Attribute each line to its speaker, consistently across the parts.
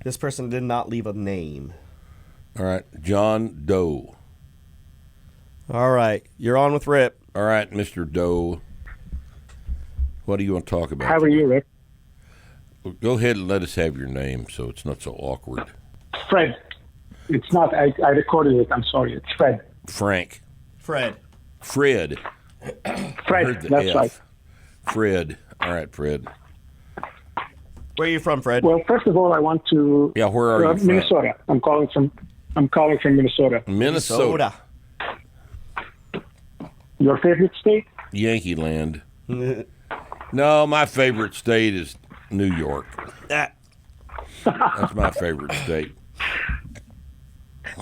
Speaker 1: This person did not leave a name.
Speaker 2: All right, John Doe.
Speaker 1: All right, you're on with Rip.
Speaker 2: All right, Mr. Doe. What do you want to talk about?
Speaker 3: How are you, Rick?
Speaker 2: Well, go ahead and let us have your name so it's not so awkward.
Speaker 3: Fred. It's not. I recorded it. I'm sorry. It's Fred.
Speaker 2: Frank.
Speaker 1: Fred.
Speaker 2: Fred.
Speaker 3: Fred. That's right.
Speaker 2: Fred. All right, Fred.
Speaker 1: Where are you from, Fred?
Speaker 3: Well, first of all, I want to.
Speaker 2: Yeah, where are you from?
Speaker 3: Minnesota. I'm calling from Minnesota.
Speaker 2: Minnesota.
Speaker 3: Your favorite state?
Speaker 2: Yankee Land. No, my favorite state is New York. That's my favorite state.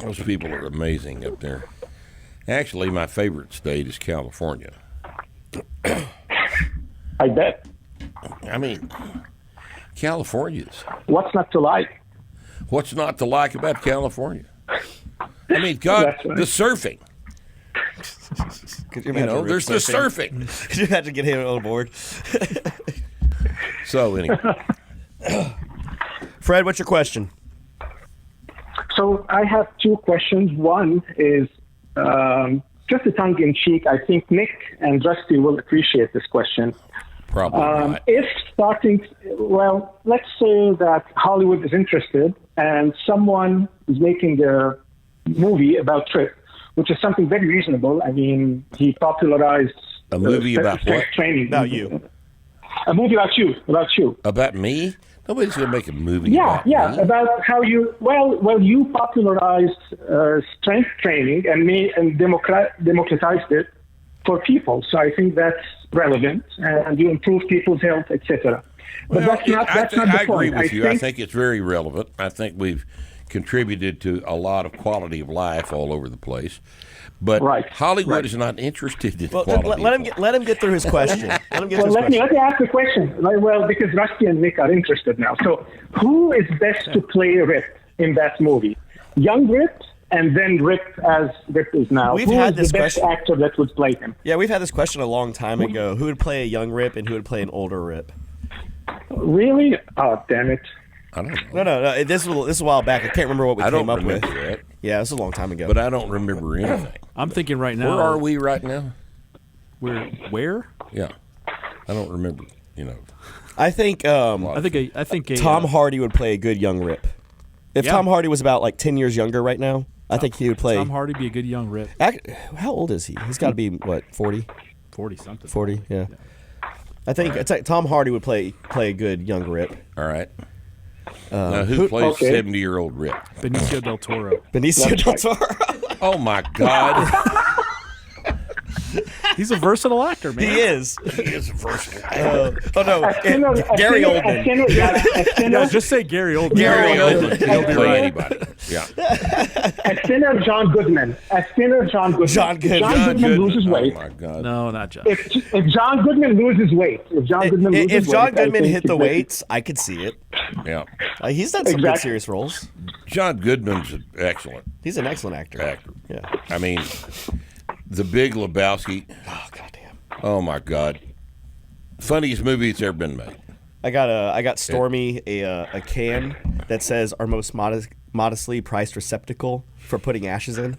Speaker 2: Those people are amazing up there. Actually, my favorite state is California.
Speaker 3: I bet.
Speaker 2: I mean, California's.
Speaker 3: What's not to like?
Speaker 2: What's not to like about California? I mean, God,
Speaker 3: That's right.
Speaker 2: the surfing.
Speaker 1: Could you
Speaker 2: You know, there's the surfing.
Speaker 1: Could you imagine getting him on board?
Speaker 2: So, anyway.
Speaker 1: Fred, what's your question?
Speaker 3: So I have two questions. One is just a tongue-in-cheek. I think Nick and Rusty will appreciate this question.
Speaker 2: Probably not.
Speaker 3: If starting, well, let's say that Hollywood is interested and someone is making a movie about Trip, which is something very reasonable. I mean, he popularized
Speaker 2: A movie about
Speaker 3: strength
Speaker 2: what?
Speaker 3: training.
Speaker 1: About you.
Speaker 3: A movie about you.
Speaker 2: About me? Nobody's going to make a movie
Speaker 3: Yeah,
Speaker 2: about
Speaker 3: yeah,
Speaker 2: me.
Speaker 3: about how you you popularized strength training and democratized it for people. So I think that's relevant, and you improve people's health, etc. But
Speaker 2: Well,
Speaker 3: that's not the
Speaker 2: I agree
Speaker 3: point.
Speaker 2: with you. I think it's very relevant. I think we've contributed to a lot of quality of life all over the place. But
Speaker 3: Right,
Speaker 2: Hollywood
Speaker 3: right.
Speaker 2: is not interested in
Speaker 1: Well,
Speaker 2: quality.
Speaker 1: let him get through his question. Let him get
Speaker 3: Well,
Speaker 1: through his
Speaker 3: let me
Speaker 1: question.
Speaker 3: ask the question. Well, because Rusty and Nick are interested now. So, who is best to play Rip in that movie? Young Rip, and then Rip as Rip is now.
Speaker 1: We've
Speaker 3: Who
Speaker 1: had
Speaker 3: is
Speaker 1: this
Speaker 3: the best
Speaker 1: question.
Speaker 3: actor that would play him?
Speaker 1: Yeah, we've had this question a long time ago. Who would play a young Rip and who would play an older Rip?
Speaker 3: Really? Oh, damn it!
Speaker 2: I don't know.
Speaker 1: No. This was a while back. I can't remember what we
Speaker 2: I
Speaker 1: came
Speaker 2: don't
Speaker 1: up with.
Speaker 2: remember that.
Speaker 1: Yeah, this was a long time ago.
Speaker 2: But I don't remember anything.
Speaker 4: I'm thinking right now.
Speaker 2: Where are we right now?
Speaker 4: Where?
Speaker 2: Yeah. I don't remember,
Speaker 1: I think
Speaker 4: I think a
Speaker 1: Tom Hardy would play a good young Rip. If
Speaker 4: Yeah.
Speaker 1: Tom Hardy was about like 10 years younger right now, I think he would play.
Speaker 4: Tom Hardy be a good young Rip.
Speaker 1: How old is he? He's got to be what, 40?
Speaker 4: 40 something.
Speaker 1: 40, yeah. I think it's like Tom Hardy would play a good young Rip.
Speaker 2: All right. Now, who plays
Speaker 3: okay.
Speaker 2: 70-year-old Rip?
Speaker 4: Benicio del Toro.
Speaker 1: Benicio del Toro.
Speaker 2: Oh, my God.
Speaker 4: He's a versatile actor, man.
Speaker 1: He is.
Speaker 2: He is a versatile.
Speaker 1: Oh no, Gary Oldman.
Speaker 4: Yeah, just say Gary Oldman.
Speaker 1: Gary
Speaker 2: Oldman.
Speaker 1: Oldman.
Speaker 2: He'll play anybody. Yeah.
Speaker 3: A sinner, John Goodman.
Speaker 1: John Goodman.
Speaker 3: John Goodman loses weight.
Speaker 2: Oh, my God.
Speaker 4: No, not John.
Speaker 3: If John Goodman loses weight,
Speaker 1: If John
Speaker 3: I
Speaker 1: Goodman
Speaker 3: think
Speaker 1: hit the
Speaker 3: he's-
Speaker 1: weights, I could see it.
Speaker 2: Yeah.
Speaker 1: He's done some good
Speaker 3: Exactly.
Speaker 1: serious roles.
Speaker 2: John Goodman's an excellent
Speaker 1: He's an excellent actor.
Speaker 2: actor.
Speaker 1: Yeah.
Speaker 2: I mean, The Big Lebowski.
Speaker 1: Oh goddamn.
Speaker 2: Oh, my God. Funniest movie that's ever been made.
Speaker 1: I got Stormy a can that says our most modestly priced receptacle for putting ashes in.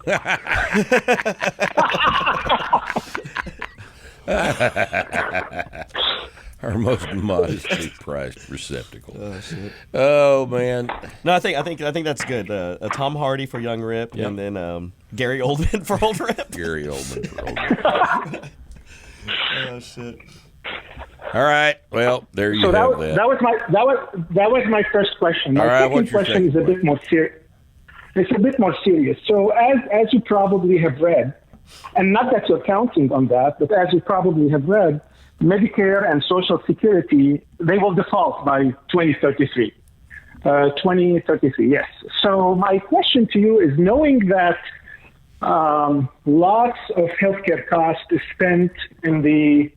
Speaker 2: Our most modestly priced receptacle.
Speaker 1: Oh shit.
Speaker 2: Oh, man.
Speaker 1: No, I think that's good. Tom Hardy for young Rip, and then Gary Oldman for old Rip.
Speaker 2: Gary Oldman for old Rip.
Speaker 1: Oh shit.
Speaker 2: All right. Well, there you
Speaker 3: So
Speaker 2: have
Speaker 3: that was my first question. My
Speaker 2: All right,
Speaker 3: second
Speaker 2: what's your
Speaker 3: question is a
Speaker 2: second
Speaker 3: bit more serious. It's a bit more serious. So as you probably have read, and not that you're counting on that, but as you probably have read, Medicare and Social Security, they will default by 2033. 2033, yes. So my question to you is, knowing that lots of healthcare cost is spent in the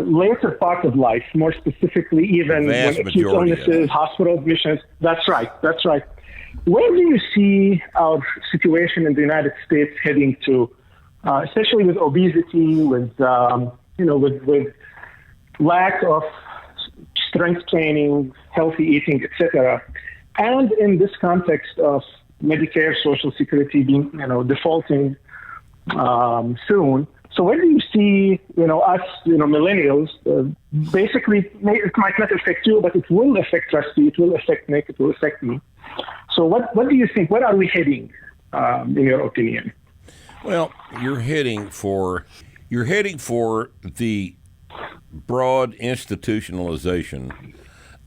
Speaker 3: later part of life, more specifically even
Speaker 2: The vast
Speaker 3: when acute
Speaker 2: majority of
Speaker 3: illnesses,
Speaker 2: it.
Speaker 3: hospital admissions. That's right. Where do you see our situation in the United States heading to, especially with obesity, with lack of strength training, healthy eating, etc.? and in this context of Medicare, Social Security being, defaulting soon. So where do you see, us, millennials, basically, it might not affect you, but it will affect Rusty, it will affect Nick, it will affect me. So what do you think? Where are we heading, in your opinion?
Speaker 2: Well, you're heading for the broad institutionalization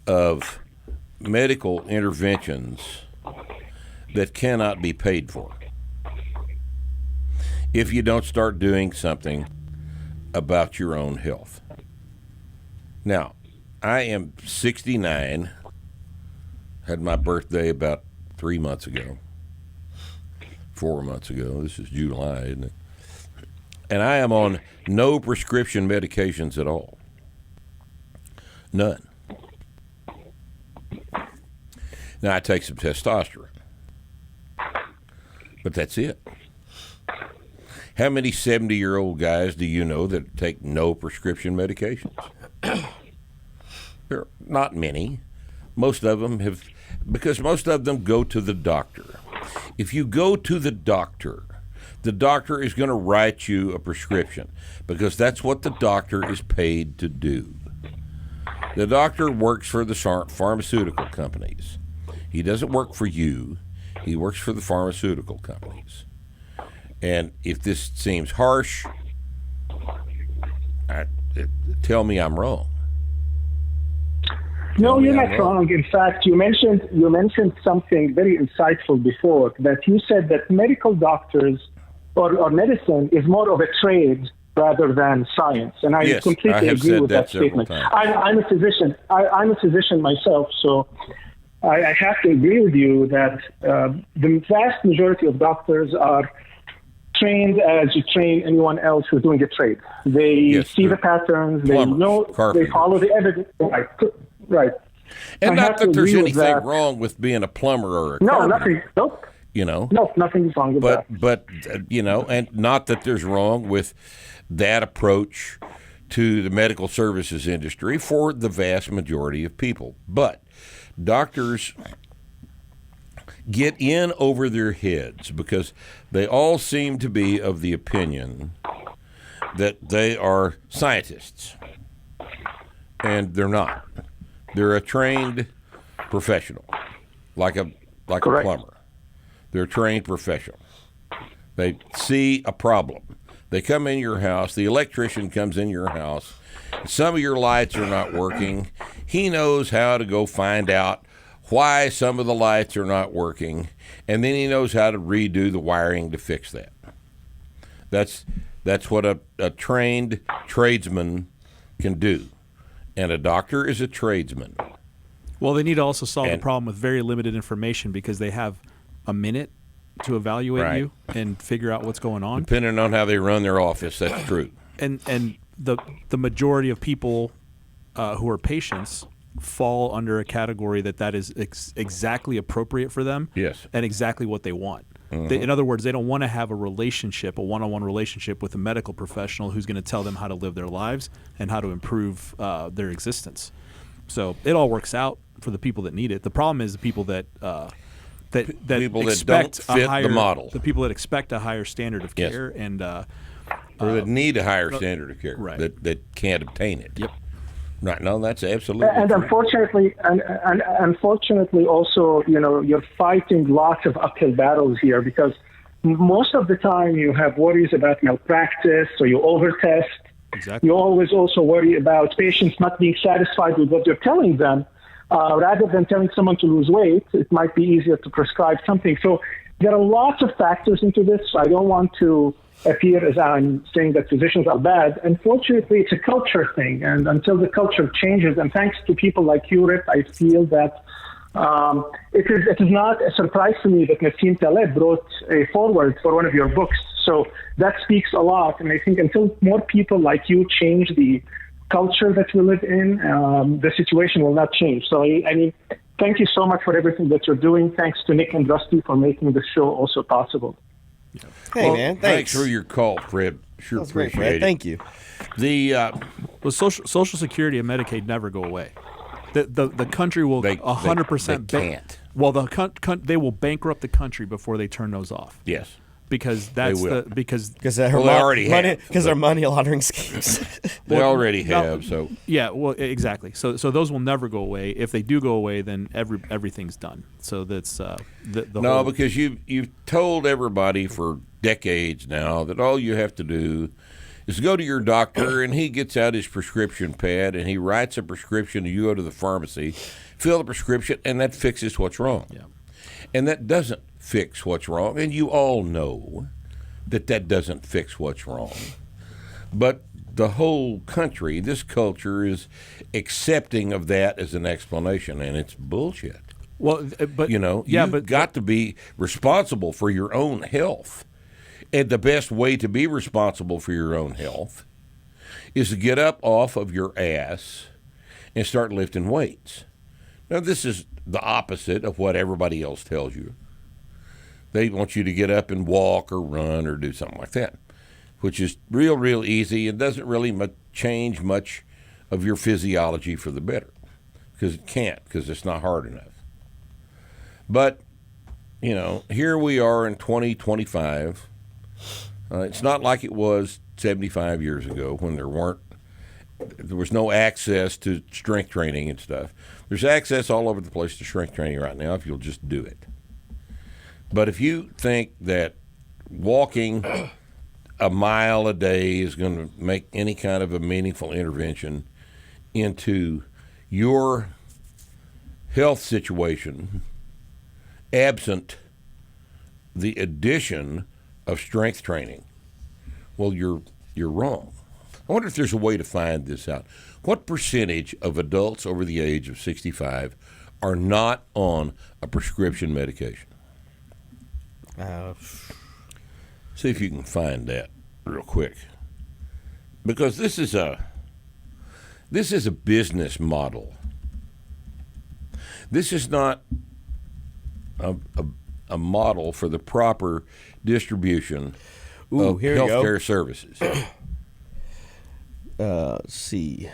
Speaker 2: of medical interventions that cannot be paid for if you don't start doing something about your own health. Now, I am 69, had my birthday about 4 months ago. This is July, isn't it? And I am on no prescription medications at all. None. Now, I take some testosterone, but that's it. How many 70-year-old guys do you know that take no prescription medications? There are not many. Most of them have, because most of them go to the doctor. If you go to the doctor is going to write you a prescription because that's what the doctor is paid to do. The doctor works for the pharmaceutical companies. He doesn't work for you. He works for the pharmaceutical companies. And if this seems harsh, tell me I'm wrong.
Speaker 3: No, you're not wrong. In fact, you mentioned something very insightful before, that you said that medical doctors or medicine is more of a trade rather than science, and I completely agree with that statement. I'm a physician. I'm a physician myself, so I have to agree with you that the vast majority of doctors are trained as you train anyone else who's doing a trade. They see the patterns, they know, they follow the evidence. Right.
Speaker 2: And not that there's anything wrong with being a plumber or a carpenter.
Speaker 3: No, nothing. Nope. No, nothing's wrong with that.
Speaker 2: But and not that there's wrong with that approach to the medical services industry for the vast majority of people. But doctors get in over their heads because they all seem to be of the opinion that they are scientists, and they're not. They're a trained professional, like a plumber. They're a trained professional. They see a problem. They come in your house. The electrician comes in your house. Some of your lights are not working. He knows how to go find out why some of the lights are not working, and then he knows how to redo the wiring to fix that. That's what a trained tradesman can do. And a doctor is a tradesman.
Speaker 4: Well, they need to also solve the problem with very limited information because they have a minute to evaluate you and figure out what's going on.
Speaker 2: Depending on how they run their office, that's true.
Speaker 4: And the majority of people who are patients fall under a category that is exactly appropriate for them.
Speaker 2: Yes.
Speaker 4: And exactly what they want. In other words, they don't want to have a one-on-one relationship with a medical professional who's going to tell them how to live their lives and how to improve their existence. So it all works out for the people that need it. The problem is the people that
Speaker 2: people
Speaker 4: expect
Speaker 2: that don't fit
Speaker 4: a higher,
Speaker 2: the model.
Speaker 4: The people that expect a higher standard of care and
Speaker 2: or that need a higher standard of care that can't obtain it.
Speaker 4: Yep.
Speaker 2: Right. No, that's absolutely
Speaker 3: and
Speaker 2: true.
Speaker 3: Unfortunately, also, you're fighting lots of uphill battles here because most of the time you have worries about malpractice, or you overtest.
Speaker 4: Exactly.
Speaker 3: You always also worry about patients not being satisfied with what you're telling them. Rather than telling someone to lose weight, it might be easier to prescribe something. So there are lots of factors into this. So I don't want to appear as I'm saying that physicians are bad. Unfortunately, it's a culture thing. And until the culture changes, and thanks to people like you, Rick, I feel that it is not a surprise to me that Nassim Taleb wrote a foreword for one of your books. So that speaks a lot. And I think until more people like you change the culture that we live in, the situation will not change. So, I mean, thank you so much for everything that you're doing. Thanks to Nick and Rusty for making the show also possible.
Speaker 1: Hey, man,
Speaker 2: thanks for your call, Fred. Sure appreciate
Speaker 1: great, Fred.
Speaker 2: it.
Speaker 1: Thank you.
Speaker 4: Social Security and Medicaid never go away. The country will 100%
Speaker 2: they can't.
Speaker 4: Well, they will bankrupt the country before they turn those off.
Speaker 2: Yes.
Speaker 4: Because that's because
Speaker 2: they already have.
Speaker 1: Because they're money laundering schemes.
Speaker 2: They already have. So
Speaker 4: yeah, well, exactly. So those will never go away. If they do go away, then everything's done. So that's
Speaker 2: because you've told everybody for decades now that all you have to do is go to your doctor and he gets out his prescription pad and he writes a prescription. You go to the pharmacy, fill the prescription, and that fixes what's wrong.
Speaker 4: Yeah.
Speaker 2: And that doesn't fix what's wrong, and you all know that doesn't fix what's wrong. But the whole country, this culture, is accepting of that as an explanation, and it's bullshit.
Speaker 4: Well, but
Speaker 2: you've got to be responsible for your own health, and the best way to be responsible for your own health is to get up off of your ass and start lifting weights. Now, this is the opposite of what everybody else tells you. They want you to get up and walk or run or do something like that, which is real easy and doesn't really change much of your physiology for the better, because it can't, because it's not hard enough. But, here we are in 2025. It's not like it was 75 years ago when there was no access to strength training and stuff. There's access all over the place to strength training right now if you'll just do it. But if you think that walking a mile a day is going to make any kind of a meaningful intervention into your health situation, absent the addition of strength training, well, you're wrong. I wonder if there's a way to find this out. What percentage of adults over the age of 65 are not on a prescription medication? See if you can find that real quick, because this is a business model. This is not a model for the proper distribution of healthcare services.
Speaker 1: Let's see.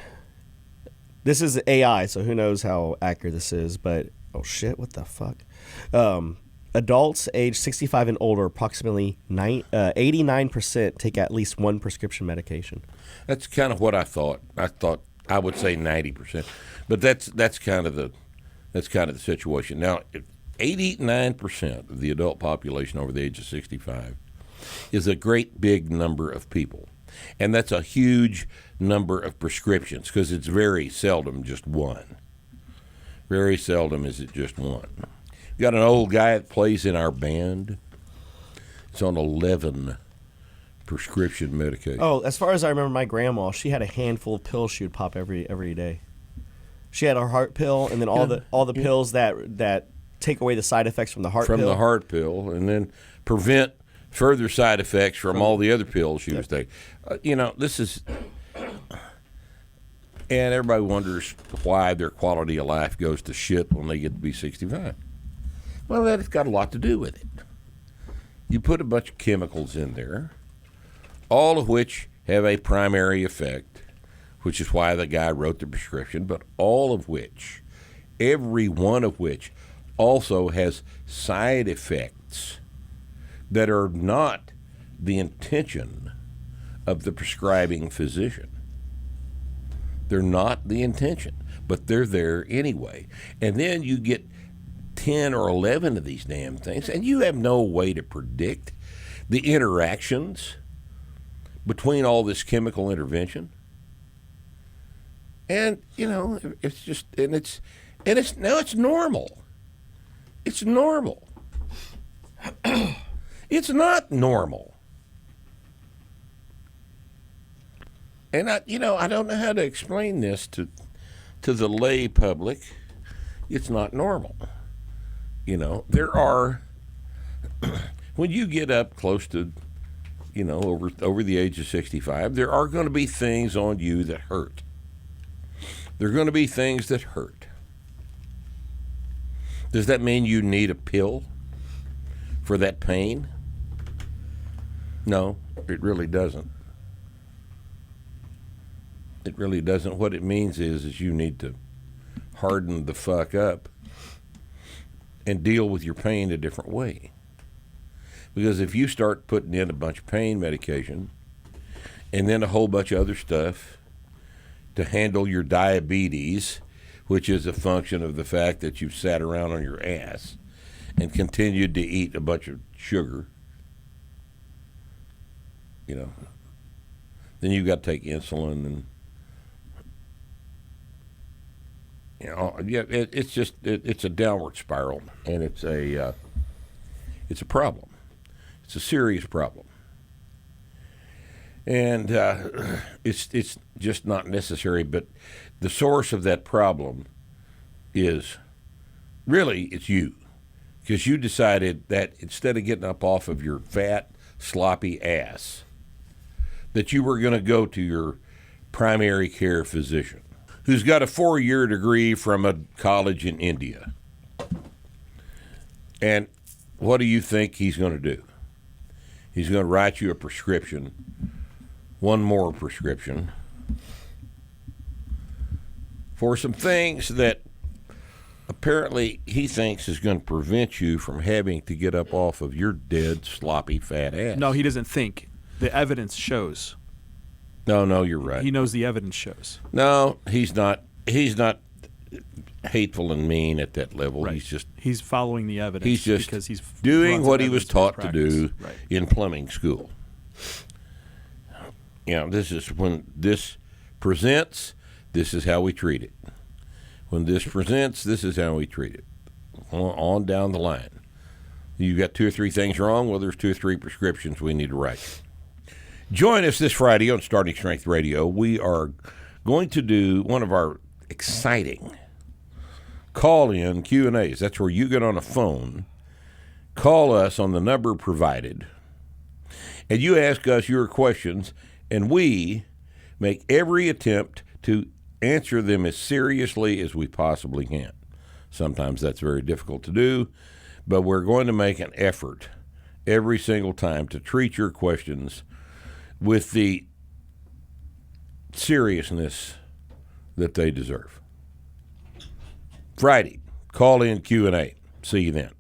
Speaker 1: This is AI, so who knows how accurate this is, but oh shit, what the fuck? Adults age 65 and older, approximately 89% take at least one prescription medication.
Speaker 2: That's kind of what I thought. I thought I would say 90%, but that's kind of the situation. Now, 89% of the adult population over the age of 65 is a great big number of people, and that's a huge number of prescriptions because it's very seldom just one. Very seldom is it just one. We got an old guy that plays in our band. It's on 11 prescription medication.
Speaker 1: Oh, as far as I remember, my grandma, she had a handful of pills she would pop every day. She had her heart pill, and then all the pills that take away the side effects from the heart pill.
Speaker 2: From the heart pill, and then prevent further side effects from all the other pills she was taking. This is... And everybody wonders why their quality of life goes to shit when they get to be 65. Well, that's got a lot to do with it. You put a bunch of chemicals in there, all of which have a primary effect, which is why the guy wrote the prescription, but all of which, every one of which, also has side effects that are not the intention of the prescribing physician. They're not the intention, but they're there anyway. And then you get 10 or 11 of these damn things, and you have no way to predict the interactions between all this chemical intervention. And, it's just, it's normal. It's normal. It's not normal. And I don't know how to explain this to the lay public. It's not normal. There are, when you get up close to, over the age of 65, there are going to be things on you that hurt. There are going to be things that hurt. Does that mean you need a pill for that pain? No, it really doesn't. It really doesn't. What it means is you need to harden the fuck up and deal with your pain a different way. Because if you start putting in a bunch of pain medication and then a whole bunch of other stuff to handle your diabetes, which is a function of the fact that you've sat around on your ass and continued to eat a bunch of sugar, then you've got to take insulin and it's just it's a downward spiral, and it's a problem. It's a serious problem, and it's just not necessary. But the source of that problem is really it's you, because you decided that instead of getting up off of your fat, sloppy ass, that you were going to go to your primary care physician, who's got a 4-year degree from a college in India. And what do you think he's going to do? He's going to write you a prescription, one more prescription, for some things that apparently he thinks is going to prevent you from having to get up off of your dead, sloppy, fat ass.
Speaker 4: No, he doesn't think. The evidence shows.
Speaker 2: No, you're right.
Speaker 4: He knows the evidence shows.
Speaker 2: No, he's not. He's not hateful and mean at that level.
Speaker 4: Right. He's following the evidence.
Speaker 2: He's just
Speaker 4: because he's
Speaker 2: doing what he was taught to
Speaker 4: practice.
Speaker 2: do
Speaker 4: Right.
Speaker 2: in plumbing school. This is when this presents. This is how we treat it. When this presents, this is how we treat it. On down the line. You got 2 or 3 things wrong. Well, there's 2 or 3 prescriptions we need to write. Join us this Friday on Starting Strength Radio. We are going to do one of our exciting call-in Q&As. That's where you get on a phone, call us on the number provided, and you ask us your questions, and we make every attempt to answer them as seriously as we possibly can. Sometimes that's very difficult to do, but we're going to make an effort every single time to treat your questions with the seriousness that they deserve. Friday, call in Q&A. See you then.